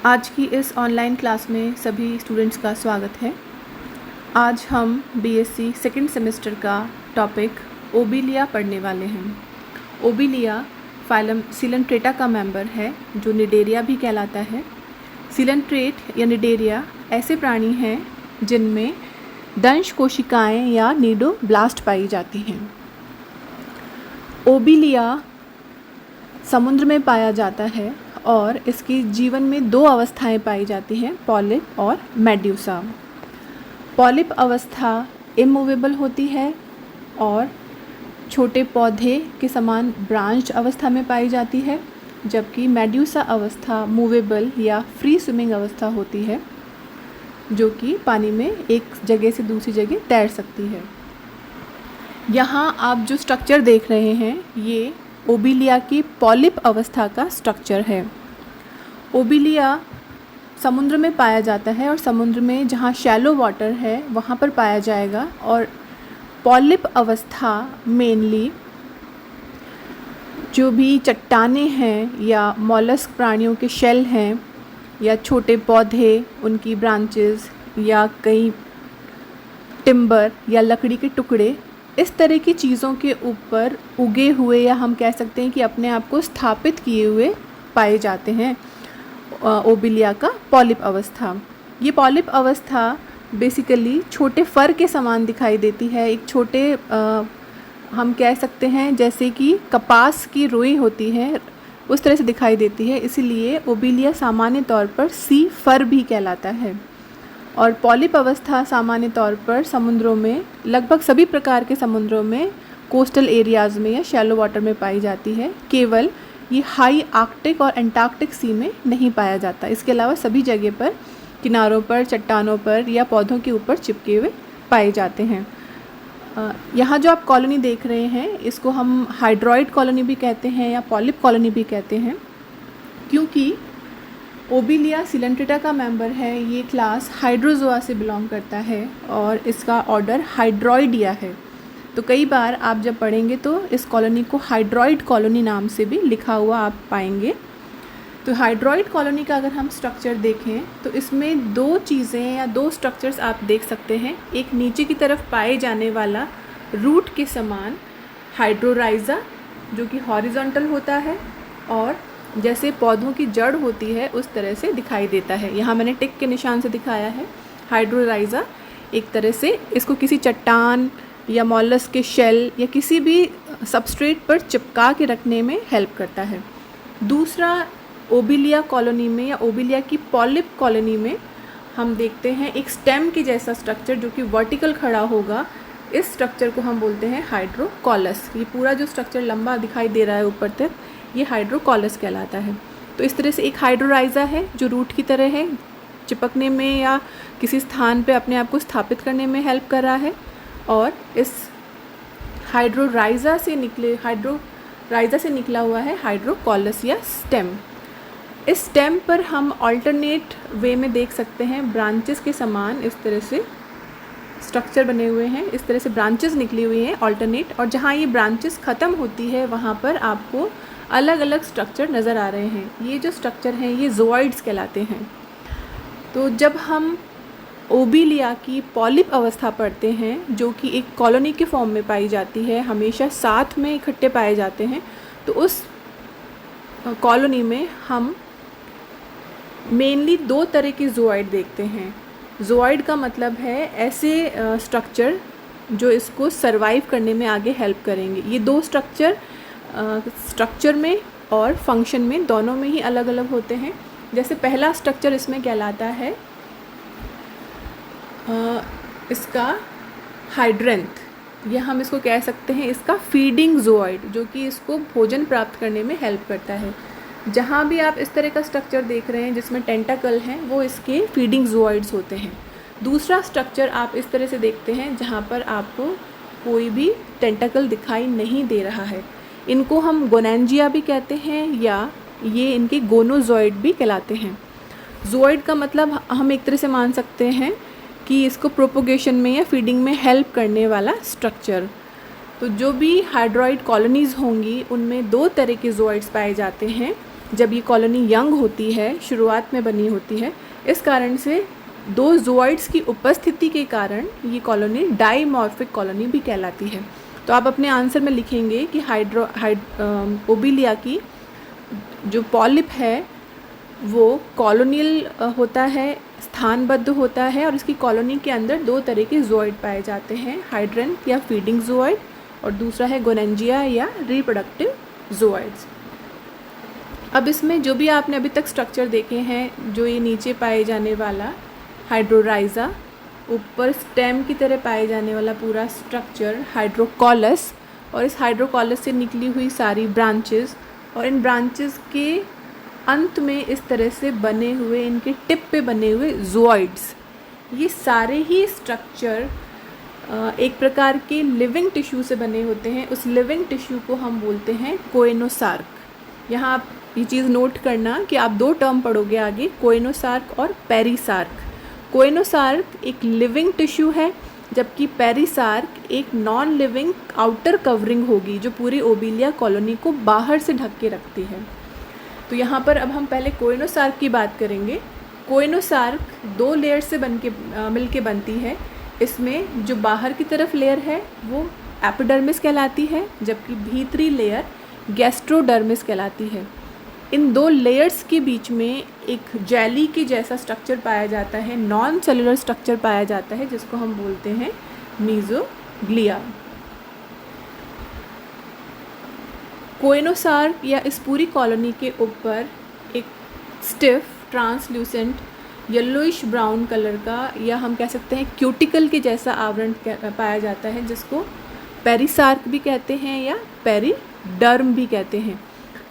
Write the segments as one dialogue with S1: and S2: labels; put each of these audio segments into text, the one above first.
S1: आज की इस ऑनलाइन क्लास में सभी स्टूडेंट्स का स्वागत है। आज हम बीएससी सेकंड सेमेस्टर का टॉपिक ओबिलिया पढ़ने वाले हैं। ओबिलिया फाइलम सिलेंट्रेटा का मेंबर है जो निडेरिया भी कहलाता है। सिलेंट्रेट या निडेरिया ऐसे प्राणी हैं जिनमें दंश कोशिकाएं या नीडोब्लास्ट पाई जाती हैं। ओबिलिया समुद्र में पाया जाता है और इसके जीवन में दो अवस्थाएं पाई जाती हैं, पॉलिप और मेड्यूसा। पॉलिप अवस्था इमूवेबल होती है और छोटे पौधे के समान ब्रांच्ड अवस्था में पाई जाती है, जबकि मेड्यूसा अवस्था मूवेबल या फ्री स्विमिंग अवस्था होती है जो कि पानी में एक जगह से दूसरी जगह तैर सकती है। यहाँ आप जो स्ट्रक्चर देख रहे हैं ये ओबिलिया की पॉलिप अवस्था का स्ट्रक्चर है। ओबिलिया समुद्र में पाया जाता है और समुद्र में जहाँ शैलो वाटर है वहाँ पर पाया जाएगा। और पॉलिप अवस्था मेनली जो भी चट्टानें हैं या मॉलस्क प्राणियों के शेल हैं या छोटे पौधे, उनकी ब्रांचेस या कई टिम्बर या लकड़ी के टुकड़े, इस तरह की चीज़ों के ऊपर उगे हुए या हम कह सकते हैं कि अपने आप को स्थापित किए हुए पाए जाते हैं ओबिलिया का पॉलिप अवस्था। ये पॉलिप अवस्था बेसिकली छोटे फर के समान दिखाई देती है। एक छोटे हम कह सकते हैं जैसे कि कपास की रुई होती है उस तरह से दिखाई देती है, इसीलिए ओबिलिया सामान्य तौर पर सी फर भी कहलाता है। और पॉलिप अवस्था सामान्य तौर पर समुद्रों में, लगभग सभी प्रकार के समुद्रों में, कोस्टल एरियाज़ में या शैलो वाटर में पाई जाती है। केवल ये हाई आर्कटिक और एंटार्क्टिक सी में नहीं पाया जाता। इसके अलावा सभी जगह पर किनारों पर, चट्टानों पर या पौधों के ऊपर चिपके हुए पाए जाते हैं। यहाँ जो आप कॉलोनी देख रहे हैं इसको हम हाइड्रॉइड कॉलोनी भी कहते हैं या पॉलिप कॉलोनी भी कहते हैं, क्योंकि ओबिलिया सिलेंट्रेटा का मेंबर है। ये क्लास हाइड्रोजोआ से बिलोंग करता है और इसका ऑर्डर हाइड्रॉइडिया है। तो कई बार आप जब पढ़ेंगे तो इस कॉलोनी को हाइड्रॉइड कॉलोनी नाम से भी लिखा हुआ आप पाएंगे। तो हाइड्रॉइड कॉलोनी का अगर हम स्ट्रक्चर देखें तो इसमें दो चीज़ें या दो स्ट्रक्चर्स आप देख सकते हैं। एक नीचे की तरफ पाए जाने वाला रूट के समान हाइड्रोराइजा जो कि हॉरिजॉन्टल होता है और जैसे पौधों की जड़ होती है उस तरह से दिखाई देता है। यहाँ मैंने टिक के निशान से दिखाया है। हाइड्रोराइजा एक तरह से इसको किसी चट्टान या मॉलस्क के शेल या किसी भी सबस्ट्रेट पर चिपका के रखने में हेल्प करता है। दूसरा, ओबिलिया कॉलोनी में या ओबिलिया की पॉलिप कॉलोनी में हम देखते हैं एक स्टेम के जैसा स्ट्रक्चर जो कि वर्टिकल खड़ा होगा। इस स्ट्रक्चर को हम बोलते हैं हाइड्रोकॉलस। ये पूरा जो स्ट्रक्चर लंबा दिखाई दे रहा है ऊपर तक, ये हाइड्रोकॉलस कहलाता है। तो इस तरह से एक हाइड्रोराइजा है जो रूट की तरह है, चिपकने में या किसी स्थान पे अपने आप को स्थापित करने में हेल्प कर रहा है। और इस हाइड्रोराइजा से निकला हुआ है हाइड्रोकॉलस या स्टेम। इस स्टेम पर हम ऑल्टरनेट वे में देख सकते हैं ब्रांचेस के समान इस तरह से स्ट्रक्चर बने हुए हैं। इस तरह से ब्रांचेस निकली हुई हैं ऑल्टरनेट, और जहाँ ये ब्रांचेस ख़त्म होती है वहाँ पर आपको अलग अलग स्ट्रक्चर नज़र आ रहे हैं। ये जो स्ट्रक्चर हैं ये ज़ोइड्स कहलाते हैं। तो जब हम ओबिलिया की पॉलिप अवस्था पढ़ते हैं जो कि एक कॉलोनी के फॉर्म में पाई जाती है, हमेशा साथ में इकट्ठे पाए जाते हैं, तो उस कॉलोनी में हम मेनली दो तरह के ज़ोइड देखते हैं। ज़ोइड का मतलब है ऐसे स्ट्रक्चर जो इसको सरवाइव करने में आगे हेल्प करेंगे। ये दो स्ट्रक्चर में और फंक्शन में दोनों में ही अलग अलग होते हैं। जैसे पहला स्ट्रक्चर इसमें कहलाता है इसका हाइड्रेंथ, या हम इसको कह सकते हैं इसका फीडिंग ज़ोइड, जो कि इसको भोजन प्राप्त करने में हेल्प करता है। जहाँ भी आप इस तरह का स्ट्रक्चर देख रहे हैं जिसमें टेंटाकल हैं वो इसके फीडिंग ज़ोइड्स होते हैं। दूसरा स्ट्रक्चर आप इस तरह से देखते हैं जहाँ पर आपको कोई भी टेंटाकल दिखाई नहीं दे रहा है। इनको हम गोनेंजिया भी कहते हैं या ये इनके गोनोज़ोइड भी कहलाते हैं। ज़ोइड का मतलब हम एक तरह से मान सकते हैं कि इसको प्रोपोगेशन में या फीडिंग में हेल्प करने वाला स्ट्रक्चर। तो जो भी हाइड्रॉइड कॉलोनीज़ होंगी उनमें दो तरह के ज़ोइड्स पाए जाते हैं। जब ये कॉलोनी यंग होती है, शुरुआत में बनी होती है, इस कारण से दो ज़ूऑइड्स की उपस्थिति के कारण ये कॉलोनी डाइमॉर्फिक कॉलोनी भी कहलाती है। तो आप अपने आंसर में लिखेंगे कि ओबिलिया की जो पॉलिप है वो कॉलोनियल होता है, स्थानबद्ध होता है, और इसकी कॉलोनी के अंदर दो तरह के ज़ूऑइड पाए जाते हैं, हाइड्रेंथ या फीडिंग ज़ूऑइड, और दूसरा है गोनेंजिया या रिप्रोडक्टिव ज़ूऑइड्स। अब इसमें जो भी आपने अभी तक स्ट्रक्चर देखे हैं, जो ये नीचे पाए जाने वाला हाइड्रोराइजा, ऊपर स्टेम की तरह पाए जाने वाला पूरा स्ट्रक्चर हाइड्रोकॉलस, और इस हाइड्रोकॉलस से निकली हुई सारी ब्रांचेस, और इन ब्रांचेस के अंत में इस तरह से बने हुए, इनके टिप पे बने हुए ज़ूऑइड्स, ये सारे ही स्ट्रक्चर एक प्रकार के लिविंग टिश्यू से बने होते हैं। उस लिविंग टिश्यू को हम बोलते हैं कोएनोसार्क। यहाँ आप ये चीज़ नोट करना कि आप दो टर्म पढ़ोगे आगे, कोएनोसार्क और पेरिसार्क। कोएनोसार्क एक लिविंग टिश्यू है, जबकि पेरिसार्क एक नॉन लिविंग आउटर कवरिंग होगी जो पूरी ओबिलिया कॉलोनी को बाहर से ढक के रखती है। तो यहाँ पर अब हम पहले कोएनोसार्क की बात करेंगे। कोएनोसार्क दो लेयर से मिल के बनती है। इसमें जो बाहर की तरफ लेयर है वो एपिडर्मिस कहलाती है, जबकि भीतरी लेयर गैस्ट्रोडर्मिस कहलाती है। इन दो लेयर्स के बीच में एक जेली के जैसा स्ट्रक्चर पाया जाता है, नॉन सेलुलर स्ट्रक्चर पाया जाता है, जिसको हम बोलते हैं मीज़ोग्लिया। कोएनोसार्क या इस पूरी कॉलोनी के ऊपर एक stiff translucent yellowish brown colour का, या हम कह सकते हैं क्यूटिकल के जैसा आवरण पाया जाता है, जिसको पेरिसार्क भी कहते हैं या पेरिडर्म भी कहते हैं।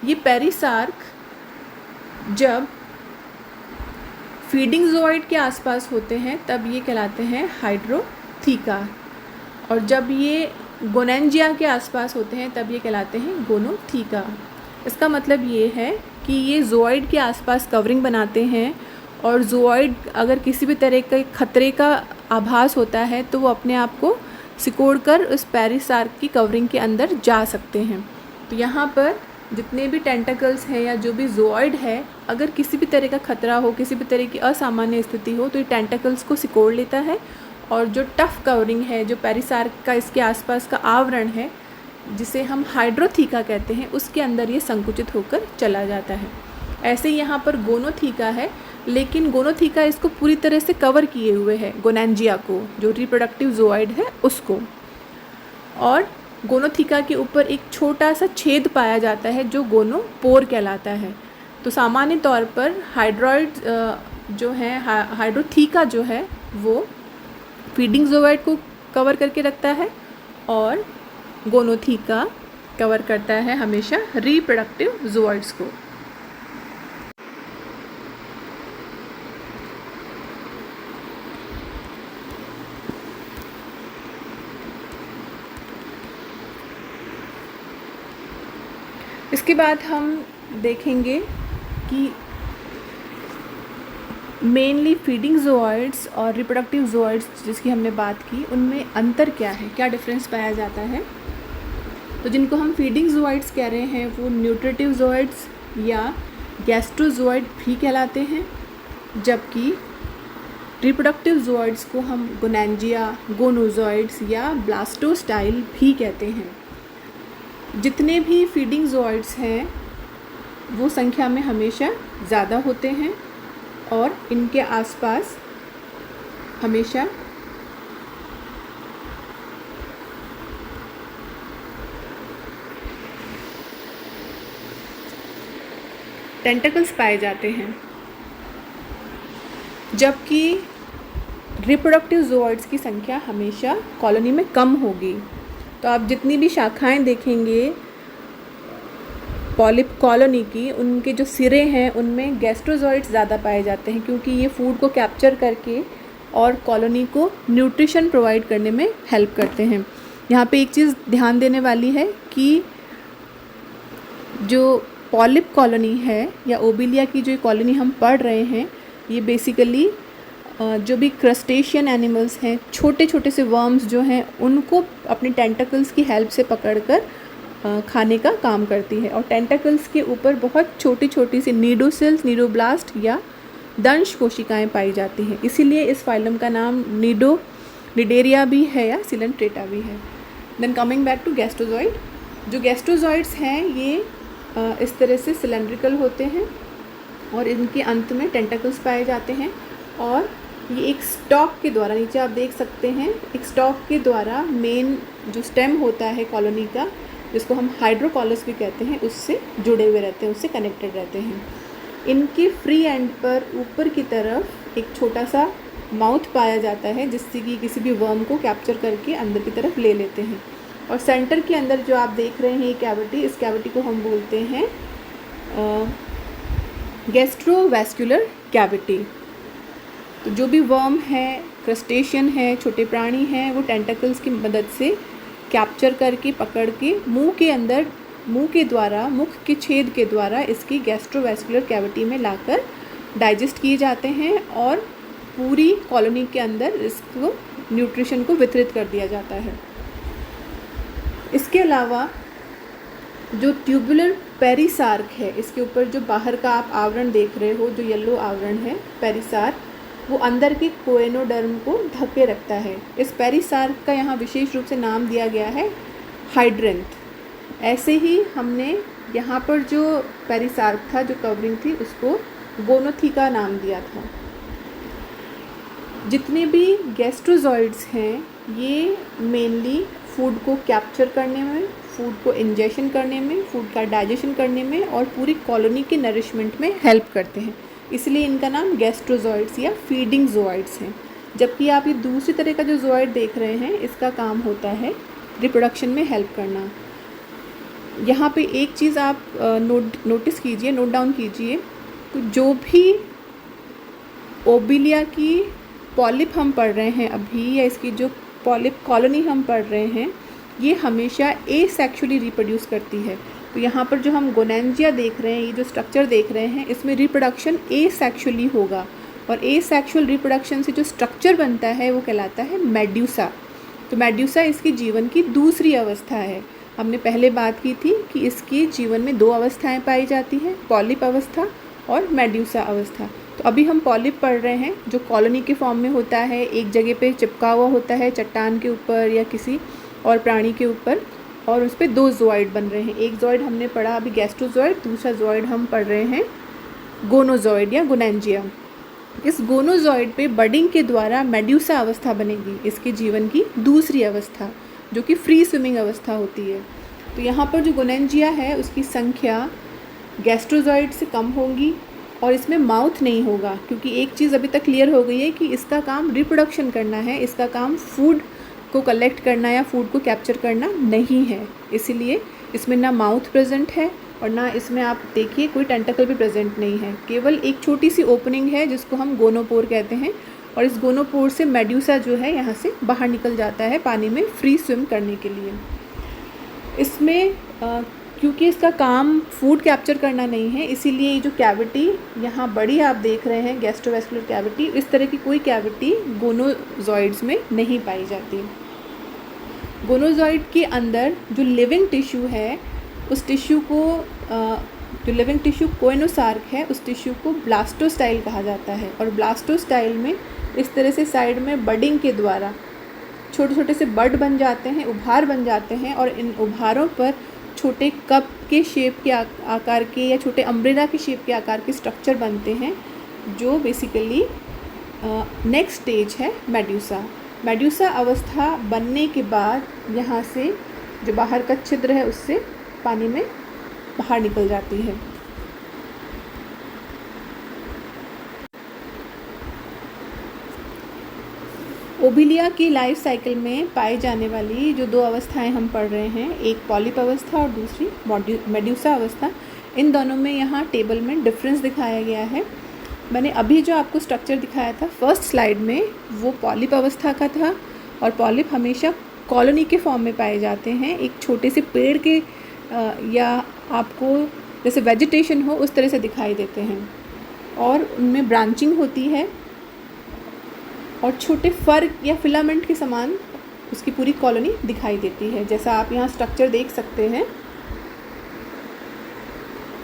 S1: ये पेरिसार्क जब फीडिंग ज़ूऑइड के आसपास होते हैं तब ये कहलाते हैं हाइड्रोथीका, और जब ये गोनेंजिया के आसपास होते हैं तब ये कहलाते हैं गोनोथीका। इसका मतलब ये है कि ये ज़ूऑइड के आसपास कवरिंग बनाते हैं, और ज़ूऑइड अगर किसी भी तरह के खतरे का आभास होता है तो वो अपने आप को सिकोड़कर उस पेरिसार्क की कवरिंग के अंदर जा सकते हैं। तो यहाँ पर जितने भी टेंटिकल्स हैं या जो भी ज़ूऑइड है, अगर किसी भी तरह का खतरा हो, किसी भी तरह की असामान्य स्थिति हो, तो ये टेंटिकल्स को सिकोड़ लेता है, और जो टफ कवरिंग है, जो पेरिसार्क का इसके आसपास का आवरण है, जिसे हम हाइड्रोथीका कहते हैं, उसके अंदर ये संकुचित होकर चला जाता है। ऐसे ही यहाँ पर गोनोथीका है, लेकिन गोनोथीका इसको पूरी तरह से कवर किए हुए है, गोनेंजिया को, जो रिप्रोडक्टिव ज़ूऑइड है उसको। और गोनोथीका के ऊपर एक छोटा सा छेद पाया जाता है जो गोनोपोर कहलाता है। तो सामान्य तौर पर हाइड्रोथीका जो है वो फीडिंग ज़ूऑइड को कवर करके रखता है, और गोनोथीका कवर करता है हमेशा रिप्रोडक्टिव ज़ूऑइड्स को। इसके बाद हम देखेंगे कि मेनली फीडिंग ज़ूऑइड्स और रिप्रोडक्टिव ज़ूऑइड्स जिसकी हमने बात की, उनमें अंतर क्या है, क्या डिफरेंस पाया जाता है। तो जिनको हम फीडिंग ज़ूऑइड्स कह रहे हैं वो न्यूट्रिटिव ज़ूऑइड्स या गैस्ट्रोज़ूऑइड भी कहलाते हैं, जबकि रिप्रोडक्टिव ज़ूऑइड्स को हम गोनेंजिया, गोनोज़ॉइड्स या ब्लास्टोस्टाइल भी कहते हैं। जितने भी फीडिंग ज़ूऑइड्स हैं वो संख्या में हमेशा ज़्यादा होते हैं, और इनके आसपास हमेशा टेंटिकल्स पाए जाते हैं, जबकि रिप्रोडक्टिव ज़ूऑइड्स की संख्या हमेशा कॉलोनी में कम होगी। तो आप जितनी भी शाखाएं देखेंगे पॉलिप कॉलोनी की, उनके जो सिरे हैं उनमें गैस्ट्रोज़ोइड्स ज़्यादा पाए जाते हैं, क्योंकि ये फूड को कैप्चर करके और कॉलोनी को न्यूट्रिशन प्रोवाइड करने में हेल्प करते हैं। यहाँ पे एक चीज़ ध्यान देने वाली है कि जो पॉलिप कॉलोनी है या ओबिलिया की जो कॉलोनी हम पढ़ रहे हैं, ये बेसिकली जो भी क्रस्टेशियन एनिमल्स हैं, छोटे छोटे से वर्म्स जो हैं, उनको अपने टेंटिकल्स की हेल्प से पकड़कर खाने का काम करती है। और टेंटाकल्स के ऊपर बहुत छोटी छोटी सी नीडोसेल्स, नीडोब्लास्ट या दंश कोशिकाएं पाई जाती हैं, इसीलिए इस फाइलम का नाम निडेरिया भी है या सिलेंट्रेटा भी है। Then coming back to gastrozooid, जो गैस्ट्रोजॉइड्स हैं ये इस तरह से सिलेंड्रिकल होते हैं और इनके अंत में टेंटाकल्स पाए जाते हैं, और ये एक स्टॉक के द्वारा, नीचे आप देख सकते हैं, एक स्टॉक के द्वारा मेन जो स्टेम होता है कॉलोनी का, जिसको हम हाइड्रोकॉलस भी कहते हैं, उससे जुड़े हुए रहते हैं, उससे कनेक्टेड रहते हैं। इनके फ्री एंड पर ऊपर की तरफ एक छोटा सा माउथ पाया जाता है, जिससे कि किसी भी वर्म को कैप्चर करके अंदर की तरफ ले लेते हैं। और सेंटर के अंदर जो आप देख रहे हैं ये कैविटी, इस कैविटी को हम बोलते हैं गैस्ट्रोवैस्कुलर कैविटी। तो जो भी वर्म है, क्रस्टेशियन है, छोटे प्राणी हैं, वो टेंटाकल्स की मदद से कैप्चर करके, पकड़ के मुंह के अंदर, मुंह के द्वारा, मुख के छेद के द्वारा इसकी गैस्ट्रोवैस्कुलर कैविटी में लाकर डाइजेस्ट किए जाते हैं और पूरी कॉलोनी के अंदर इसको न्यूट्रिशन को वितरित कर दिया जाता है। इसके अलावा जो ट्यूबुलर पेरिसार्क है, इसके ऊपर जो बाहर का आप आवरण देख रहे हो, जो येलो आवरण है पेरिसार्क, वो अंदर के कोएनोडर्म को ढके रखता है। इस पेरिसार्क का यहाँ विशेष रूप से नाम दिया गया है हाइड्रेंथ। ऐसे ही हमने यहाँ पर जो पेरिसार्क था, जो कवरिंग थी, उसको गोनोथिका नाम दिया था। जितने भी गैस्ट्रोजॉइड्स हैं ये मेनली फूड को कैप्चर करने में, फूड को इंजेशन करने में, फूड का डाइजेशन करने में और पूरी कॉलोनी के नरिशमेंट में हेल्प करते हैं, इसलिए इनका नाम गैस्ट्रोजॉइड्स या फीडिंग जोइड्स हैं। जबकि आप ये दूसरी तरह का जो जोइड देख रहे हैं, इसका काम होता है रिप्रोडक्शन में हेल्प करना। यहाँ पे एक चीज़ आप नोटिस कीजिए, नोट डाउन कीजिए, तो जो भी ओबिलिया की पॉलिप हम पढ़ रहे हैं अभी, या इसकी जो पॉलिप कॉलोनी हम पढ़ रहे हैं, ये हमेशा एसेक्सुअली रिप्रोड्यूस करती है। तो यहाँ पर जो हम गोनेंजिया देख रहे हैं, ये जो स्ट्रक्चर देख रहे हैं, इसमें रिप्रोडक्शन एसेक्सुअली होगा, और एसेक्सुअल रिप्रोडक्शन से जो स्ट्रक्चर बनता है वो कहलाता है मेड्यूसा। तो मेड्यूसा इसकी जीवन की दूसरी अवस्था है। हमने पहले बात की थी कि इसकी जीवन में 2 अवस्थाएं पाई जाती हैं, पॉलिप अवस्था और मेड्यूसा अवस्था। तो अभी हम पॉलिप पढ़ रहे हैं, जो कॉलोनी के फॉर्म में होता है, एक जगह पे चिपका हुआ होता है चट्टान के ऊपर या किसी और प्राणी के ऊपर, और उस पर 2 जोइड बन रहे हैं। एक जोइड हमने पढ़ा अभी गैस्ट्रोजॉइड, दूसरा जोइड हम पढ़ रहे हैं गोनोजॉइड या गोनेंजिया। इस गोनोजॉइड पे बडिंग के द्वारा मेड्यूसा अवस्था बनेगी, इसके जीवन की दूसरी अवस्था, जो कि फ्री स्विमिंग अवस्था होती है। तो यहाँ पर जो गोनेंजिया है उसकी संख्या गैस्ट्रोजॉइड से कम होगी और इसमें माउथ नहीं होगा, क्योंकि एक चीज़ अभी तक क्लियर हो गई है कि इसका काम रिप्रोडक्शन करना है, इसका काम फूड को कलेक्ट करना या फूड को कैप्चर करना नहीं है। इसीलिए इसमें ना माउथ प्रेजेंट है और ना इसमें आप देखिए कोई टेंटकल भी प्रेजेंट नहीं है, केवल एक छोटी सी ओपनिंग है जिसको हम गोनोपोर कहते हैं, और इस गोनोपोर से मेड्यूसा जो है यहाँ से बाहर निकल जाता है पानी में फ्री स्विम करने के लिए। इसमें क्योंकि इसका काम फूड कैप्चर करना नहीं है, इसीलिए ये जो कैविटी यहाँ बड़ी आप देख रहे हैं गैस्ट्रोवैस्कुलर कैविटी, इस तरह की कोई कैविटी गोनोजॉइड्स में नहीं पाई जाती। गोनोजॉइड के अंदर जो लिविंग टिश्यू है, उस टिश्यू को जो लिविंग टिश्यू कोएनोसार्क है, उस टिश्यू को ब्लास्टोस्टाइल कहा जाता है। और ब्लास्टोस्टाइल में इस तरह से साइड में बडिंग के द्वारा छोटे छोटे से बड बन जाते हैं, उभार बन जाते हैं, और इन उभारों पर छोटे कप के शेप के आकार के या छोटे अम्ब्रेला के शेप के आकार के स्ट्रक्चर बनते हैं, जो बेसिकली नेक्स्ट स्टेज है मेड्यूसा। मेड्यूसा अवस्था बनने के बाद यहाँ से जो बाहर का छिद्र है उससे पानी में बाहर निकल जाती है। ओबिलिया की लाइफ साइकिल में पाई जाने वाली जो 2 अवस्थाएं हम पढ़ रहे हैं, एक पॉलिप अवस्था और दूसरी मेड्यूसा अवस्था, इन दोनों में यहाँ टेबल में डिफरेंस दिखाया गया है। मैंने अभी जो आपको स्ट्रक्चर दिखाया था फर्स्ट स्लाइड में, वो पॉलिप अवस्था का था, और पॉलिप हमेशा कॉलोनी के फॉर्म में पाए जाते हैं, एक छोटे से पेड़ के या आपको जैसे वेजिटेशन हो उस तरह से दिखाई देते हैं, और उनमें ब्रांचिंग होती है और छोटे फर या फिलामेंट के समान उसकी पूरी कॉलोनी दिखाई देती है। जैसा आप यहाँ स्ट्रक्चर देख सकते हैं,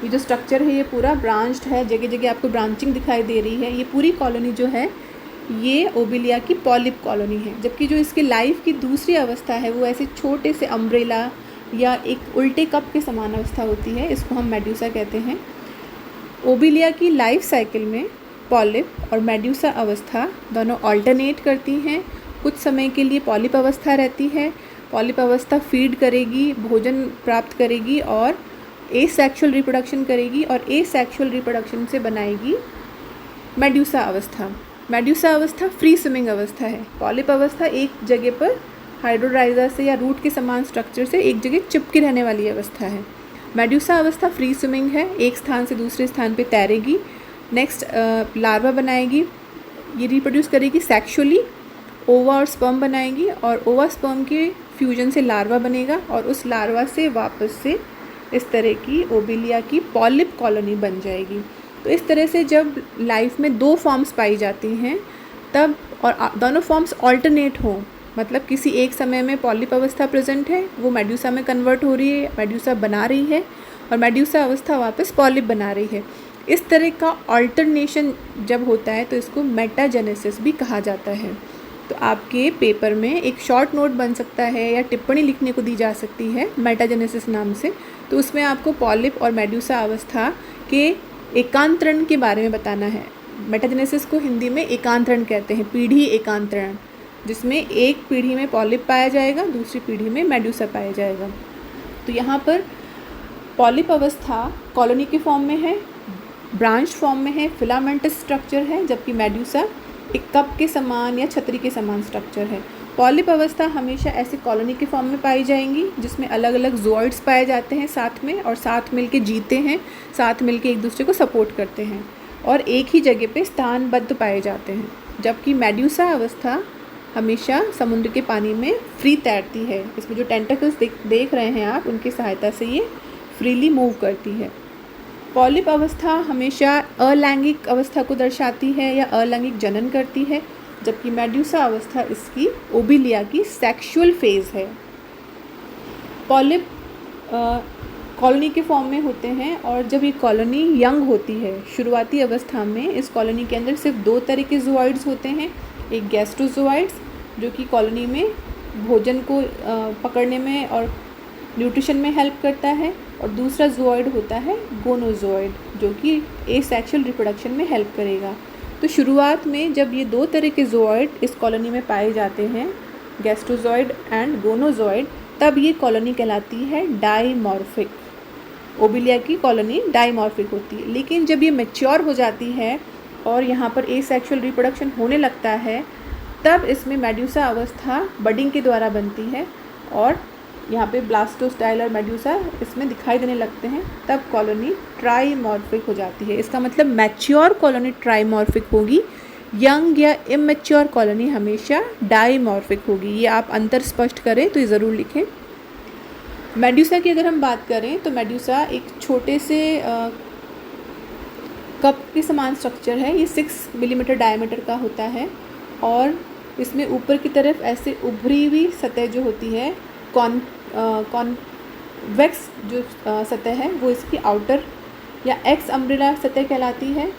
S1: ये जो स्ट्रक्चर है ये पूरा ब्रांच्ड है, जगह जगह आपको ब्रांचिंग दिखाई दे रही है। ये पूरी कॉलोनी जो है ये ओबिलिया की पॉलिप कॉलोनी है। जबकि जो इसकी लाइफ की दूसरी अवस्था है वो ऐसे छोटे से अम्ब्रेला या एक उल्टे कप के समान अवस्था होती है, इसको हम मेड्यूसा कहते हैं। ओबिलिया की लाइफ साइकिल में पॉलिप और मेड्यूसा अवस्था दोनों ऑल्टरनेट करती हैं। कुछ समय के लिए पॉलिप अवस्था रहती है, पॉलिप अवस्था फीड करेगी, भोजन प्राप्त करेगी और एसेक्सुअल रिप्रोडक्शन करेगी और एसेक्सुअल रिप्रोडक्शन से बनाएगी मेड्यूसा अवस्था। मेड्यूसा अवस्था फ्री स्विमिंग अवस्था है। पॉलिप अवस्था एक जगह पर हाइड्रोडाइजा से या रूट के समान स्ट्रक्चर से एक जगह चिपके रहने वाली अवस्था है। मेड्यूसा अवस्था फ्री स्विमिंग है, एक स्थान से दूसरे स्थान पे तैरेगी, नेक्स्ट लार्वा बनाएगी, ये रिप्रोड्यूस करेगी सेक्सुअली, ओवा और स्पर्म बनाएगी और ओवा स्पर्म के फ्यूजन से लार्वा बनेगा और उस लार्वा से वापस से इस तरह की ओबिलिया की पॉलिप कॉलोनी बन जाएगी। तो इस तरह से जब लाइफ में दो फॉर्म्स पाई जाती हैं तब, और दोनों फॉर्म्स ऑल्टरनेट हों, मतलब किसी एक समय में पॉलिप अवस्था प्रेजेंट है, वो मेड्यूसा में कन्वर्ट हो रही है, मेड्यूसा बना रही है और मेड्यूसा अवस्था वापस पॉलिप बना रही है। इस तरह का ऑल्टरनेशन जब होता है तो इसको मेटाजेनेसिस भी कहा जाता है। तो आपके पेपर में एक शॉर्ट नोट बन सकता है या टिप्पणी लिखने को दी जा सकती है मेटाजेनेसिस नाम से। तो उसमें आपको पॉलिप और मेड्यूसा अवस्था के एकांतरण के बारे में बताना है। मेटाजेनेसिस को हिंदी में एकांतरण कहते हैं, पीढ़ी एकांतरण, जिसमें एक पीढ़ी में पॉलिप पाया जाएगा, दूसरी पीढ़ी में मेड्यूसा पाया जाएगा। तो यहाँ पर पॉलिप अवस्था कॉलोनी के फॉर्म में है, ब्रांच फॉर्म में है, फिलामेंटस स्ट्रक्चर है, जबकि मेड्यूसा एक कप के समान या छतरी के समान स्ट्रक्चर है। पॉलिप अवस्था हमेशा ऐसे कॉलोनी के फॉर्म में पाई जाएंगी जिसमें अलग अलग ज़ोइड्स पाए जाते हैं साथ में, और साथ मिलके जीते हैं, साथ मिलके एक दूसरे को सपोर्ट करते हैं और एक ही जगह पे स्थानबद्ध पाए जाते हैं। जबकि मेड्यूसा अवस्था हमेशा समुद्र के पानी में फ्री तैरती है। इसमें जो टेंटेकल्स देख रहे हैं आप, उनकी सहायता से ये फ्रीली मूव करती है। पॉलिप अवस्था हमेशा अलैंगिक अवस्था को दर्शाती है या अलैंगिक जनन करती है, जबकि मेड्यूसा अवस्था इसकी ओबिलिया की सेक्सुअल फेज है। पॉलिप कॉलोनी के फॉर्म में होते हैं और जब ये कॉलोनी यंग होती है, शुरुआती अवस्था में, इस कॉलोनी के अंदर सिर्फ दो तरह के ज़ोइड्स होते हैं। एक गैस्ट्रोज़ोइड्स जो कि कॉलोनी में भोजन को पकड़ने में और न्यूट्रिशन में हेल्प करता है, और दूसरा ज़ोइड होता है गोनोज़ोइड जो कि एसेक्सुअल रिप्रोडक्शन में हेल्प करेगा। तो शुरुआत में जब ये दो तरह के ज़ोइड इस कॉलोनी में पाए जाते हैं, गैस्ट्रोज़ोइड एंड गोनोज़ोइड, तब ये कॉलोनी कहलाती है डाइमॉर्फिक। ओबिलिया की कॉलोनी डाइमॉर्फिक होती है। लेकिन जब ये मैच्योर हो जाती है और यहाँ पर एसेक्सुअल रिप्रोडक्शन होने लगता है, तब इसमें मेड्यूसा अवस्था बडिंग के द्वारा बनती है और यहाँ पे ब्लास्टोस्टाइल और मेड्यूसा इसमें दिखाई देने लगते हैं। तब कॉलोनी ट्राइमॉर्फिक हो जाती है। इसका मतलब मैच्योर कॉलोनी ट्राइमॉर्फिक होगी, यंग या इमैच्योर कॉलोनी हमेशा डाइमॉर्फिक होगी। ये आप अंतर स्पष्ट करें तो ये ज़रूर लिखें। मेड्यूसा की अगर हम बात करें तो मेड्यूसा एक छोटे से कप के समान स्ट्रक्चर है। ये 6 मिलीमीटर डायमीटर का होता है और इसमें ऊपर की तरफ ऐसे उभरी हुई सतह जो होती है, कॉन्वेक्स जो सतह है, वो इसकी आउटर या एक्स अम्ब्रेला सतह कहलाती है।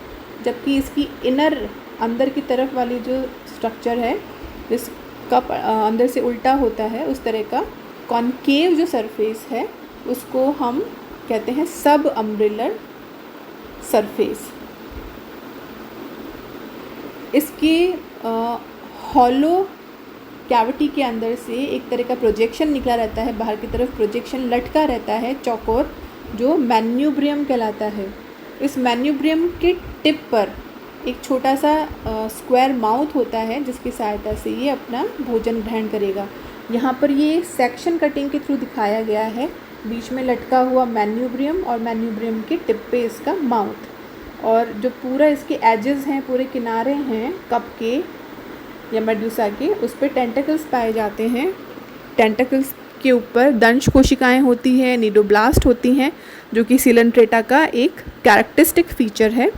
S1: जबकि इसकी इनर अंदर की तरफ वाली जो स्ट्रक्चर है, जिस कप अंदर से उल्टा होता है, उस तरह का कॉनकेव जो सरफेस है उसको हम कहते हैं सब अम्ब्रेलर सरफेस। इसके हॉलो कैविटी के अंदर से एक तरह का प्रोजेक्शन निकला रहता है, बाहर की तरफ प्रोजेक्शन लटका रहता है चौकोर, जो मैन्यूब्रियम कहलाता है। इस मैन्यूब्रियम के टिप पर एक छोटा सा स्क्वायर माउथ होता है जिसकी सहायता से ये अपना भोजन ग्रहण करेगा। यहाँ पर ये सेक्शन कटिंग के थ्रू दिखाया गया है, बीच में लटका हुआ मैन्यूब्रियम और मैन्यूब्रियम के टिप पे इसका माउथ, और जो पूरा इसके एजेस हैं, पूरे किनारे हैं कप के या मेड्यूसा के, उस पर टेंटेकल्स पाए जाते हैं। टेंटेकल्स के ऊपर दंश कोशिकाएं होती हैं, निडोब्लास्ट होती हैं, जो कि सिलेंट्रेटा का एक कैरेक्टरिस्टिक फीचर है।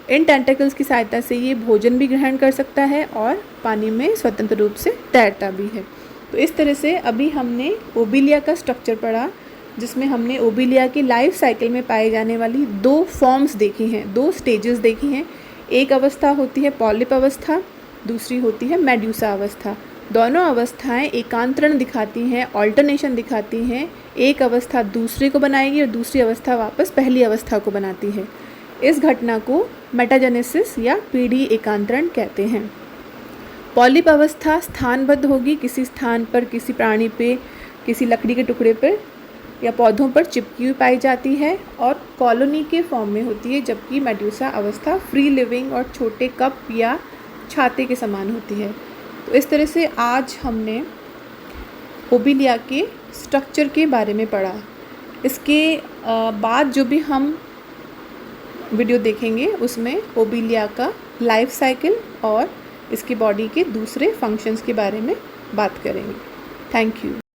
S1: इन टेंटेकल्स की सहायता से ये भोजन भी ग्रहण कर सकता है और पानी में स्वतंत्र रूप से तैरता भी है। तो इस तरह से अभी हमने ओबिलिया का स्ट्रक्चर पढ़ा, जिसमें हमने ओबिलिया की लाइफ साइकिल में पाए जाने वाली 2 फॉर्म्स देखी हैं, 2 स्टेजेस देखी हैं। एक अवस्था होती है पॉलिप अवस्था, दूसरी होती है मेड्यूसा अवस्था। दोनों अवस्थाएं एकांतरण दिखाती हैं, ऑल्टरनेशन दिखाती हैं। एक अवस्था दूसरे को बनाएगी और दूसरी अवस्था वापस पहली अवस्था को बनाती है। इस घटना को मेटाजेनेसिस या पीढ़ी एकांतरण कहते हैं। पॉलिप अवस्था स्थानबद्ध होगी, किसी स्थान पर, किसी प्राणी पे, किसी लकड़ी के टुकड़े पर या पौधों पर चिपकी हुई पाई जाती है और कॉलोनी के फॉर्म में होती है, जबकि मेड्यूसा अवस्था फ्री लिविंग और छोटे कप या छाते के समान होती है। तो इस तरह से आज हमने ओबिलिया के स्ट्रक्चर के बारे में पढ़ा। इसके बाद जो भी हम वीडियो देखेंगे उसमें ओबिलिया का लाइफ साइकिल और इसकी बॉडी के दूसरे फंक्शंस के बारे में बात करेंगे। Thank you.